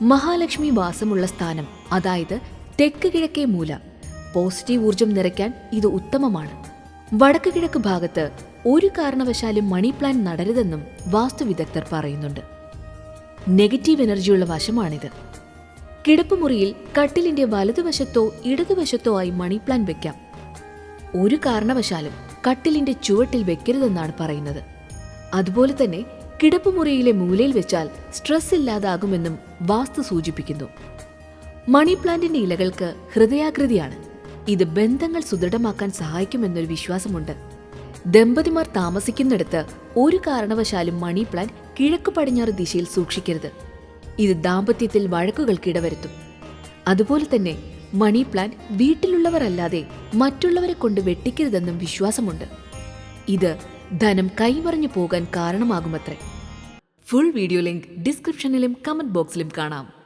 മഹാലക്ഷ്മി വാസമുള്ള സ്ഥാനം, അതായത് തെക്ക് കിഴക്കേ മൂല, പോസിറ്റീവ് ഊർജം നിറയ്ക്കാൻ ഇത് ഉത്തമമാണ്. വടക്ക് കിഴക്ക് ഭാഗത്ത് ഒരു കാരണവശാലും മണി പ്ലാന്റ് നടരുതെന്നും വാസ്തുവിദഗ്ധർ പറയുന്നുണ്ട്. നെഗറ്റീവ് എനർജിയുള്ള വശമാണിത്. കിടപ്പുമുറിയിൽ കട്ടിലിന്റെ വലതുവശത്തോ ഇടതുവശത്തോ ആയി മണി പ്ലാന്റ് വെക്കാം. ഒരു കാരണവശാലും കട്ടിലിന്റെ ചുവട്ടിൽ വെക്കരുതെന്നാണ് പറയുന്നത്. അതുപോലെ തന്നെ കിടപ്പുമുറിയിലെ മൂലയിൽ വെച്ചാൽ സ്ട്രെസ് ഇല്ലാതാകുമെന്നും വാസ്തു സൂചിപ്പിക്കുന്നു. മണി പ്ലാന്റിന്റെ ഇലകൾക്ക് ഹൃദയാകൃതിയാണ്. ഇത് ബന്ധങ്ങൾ സുദൃഢമാക്കാൻ സഹായിക്കുമെന്നൊരു വിശ്വാസമുണ്ട്. ദമ്പതിമാർ താമസിക്കുന്നിടത്ത് ഒരു കാരണവശാലും മണി പ്ലാന്റ് കിഴക്ക് പടിഞ്ഞാറ് ദിശയിൽ സൂക്ഷിക്കരുത്. ഇത് ദാമ്പത്യത്തിൽ വഴക്കുകൾക്ക് ഇടവരുത്തും. അതുപോലെ തന്നെ മണി പ്ലാന്റ് വീട്ടിലുള്ളവരല്ലാതെ മറ്റുള്ളവരെ കൊണ്ട് വെട്ടിക്കരുതെന്നും വിശ്വാസമുണ്ട്. ഇത് ധനം കൈമറിഞ്ഞു പോകാൻ കാരണമാകുമത്രേ. ഫുൾ വീഡിയോ ലിങ്ക് ഡിസ്ക്രിപ്ഷനിലും കമന്റ് ബോക്സിലും കാണാം.